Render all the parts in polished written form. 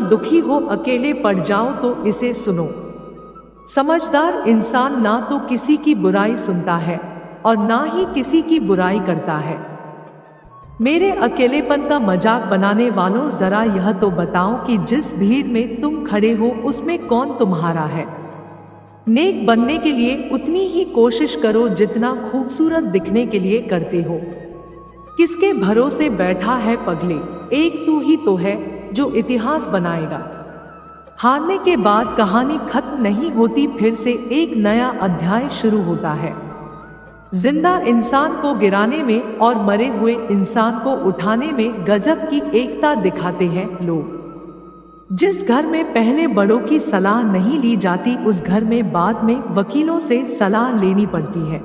दुखी हो, अकेले पड़ जाओ तो इसे सुनो। समझदार इंसान ना तो किसी की बुराई सुनता है और ना ही किसी की बुराई करता है। मेरे अकेलेपन का मजाक बनाने वालों, जरा यह तो बताओ कि जिस भीड़ में तुम खड़े हो उसमें कौन तुम्हारा है। नेक बनने के लिए उतनी ही कोशिश करो जितना खूबसूरत दिखने के लिए करते हो। किसके भरोसे बैठा है पगले, एक तू ही तो है जो इतिहास बनाएगा। हारने के बाद कहानी खत्म नहीं होती, फिर से एक नया अध्याय शुरू होता है। जिंदा इंसान को गिराने में और मरे हुए इंसान को उठाने में गजब की एकता दिखाते हैं लोग। जिस घर में पहले बड़ों की सलाह नहीं ली जाती, उस घर में बाद में वकीलों से सलाह लेनी पड़ती है।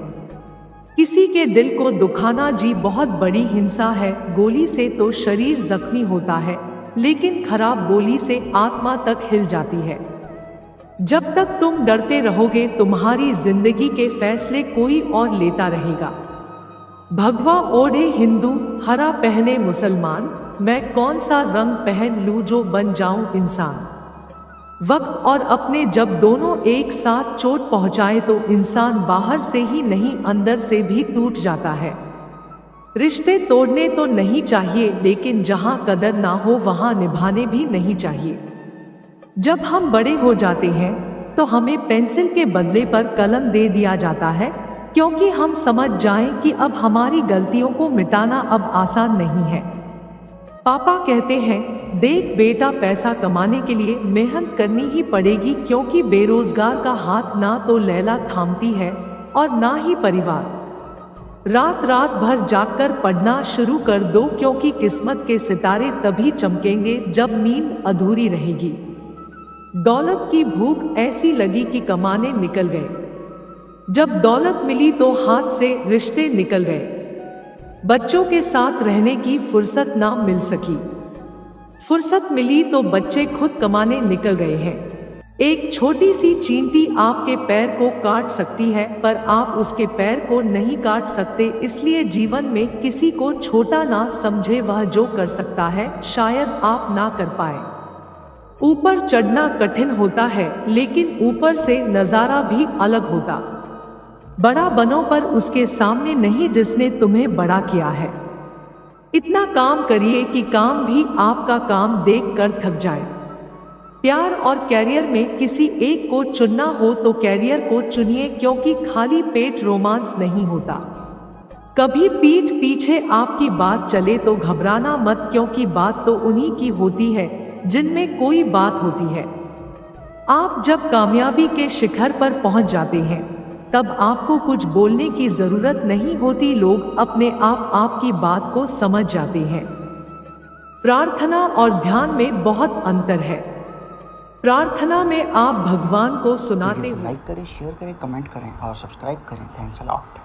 किसी के दिल को दुखाना जी बहुत बड़ी हिंसा है। गोली से तो शरीर जख्मी होता है, लेकिन खराब बोली से आत्मा तक हिल जाती है। जब तक तुम डरते रहोगे, तुम्हारी जिंदगी के फैसले कोई और लेता रहेगा। भगवा ओढ़े हिंदू, हरा पहने मुसलमान, मैं कौन सा रंग पहन लूं जो बन जाऊं इंसान। वक्त और अपने जब दोनों एक साथ चोट पहुंचाए तो इंसान बाहर से ही नहीं अंदर से भी टूट जाता है। रिश्ते तोड़ने तो नहीं चाहिए, लेकिन जहां कदर ना हो वहां निभाने भी नहीं चाहिए। जब हम बड़े हो जाते हैं तो हमें पेंसिल के बदले पर कलम दे दिया जाता है, क्योंकि हम समझ जाएं कि अब हमारी गलतियों को मिटाना अब आसान नहीं है। पापा कहते हैं, देख बेटा, पैसा कमाने के लिए मेहनत करनी ही पड़ेगी, क्योंकि बेरोजगार का हाथ ना तो लैला थामती है और ना ही परिवार। रात रात भर जागकर पढ़ना शुरू कर दो, क्योंकि किस्मत के सितारे तभी चमकेंगे जब नींद अधूरी रहेगी। दौलत की भूख ऐसी लगी कि कमाने निकल गए। जब दौलत मिली तो हाथ से रिश्ते निकल गए। बच्चों के साथ रहने की फुर्सत ना मिल सकी। फुर्सत मिली तो बच्चे खुद कमाने निकल गए हैं। एक छोटी सी चींटी आपके पैर को काट सकती है, पर आप उसके पैर को नहीं काट सकते। इसलिए जीवन में किसी को छोटा ना समझे, वह जो कर सकता है शायद आप ना कर पाए। ऊपर चढ़ना कठिन होता है, लेकिन ऊपर से नजारा भी अलग होता। बड़ा बनो पर उसके सामने नहीं जिसने तुम्हें बड़ा किया है। इतना काम करिए कि काम भी आपका काम देखकर थक जाए। प्यार और कैरियर में किसी एक को चुनना हो तो कैरियर को चुनिए, क्योंकि खाली पेट रोमांस नहीं होता। कभी पीठ पीछे आपकी बात चले तो घबराना मत, क्योंकि बात तो उन्हीं की होती है जिनमें कोई बात होती है। आप जब कामयाबी के शिखर पर पहुंच जाते हैं तब आपको कुछ बोलने की जरूरत नहीं होती, लोग अपने आप आपकी बात को समझ जाते हैं। प्रार्थना और ध्यान में बहुत अंतर है। प्रार्थना में आप भगवान को सुनाते हो। लाइक करें, शेयर करें, कमेंट करें और सब्सक्राइब करें। Thanks a lot.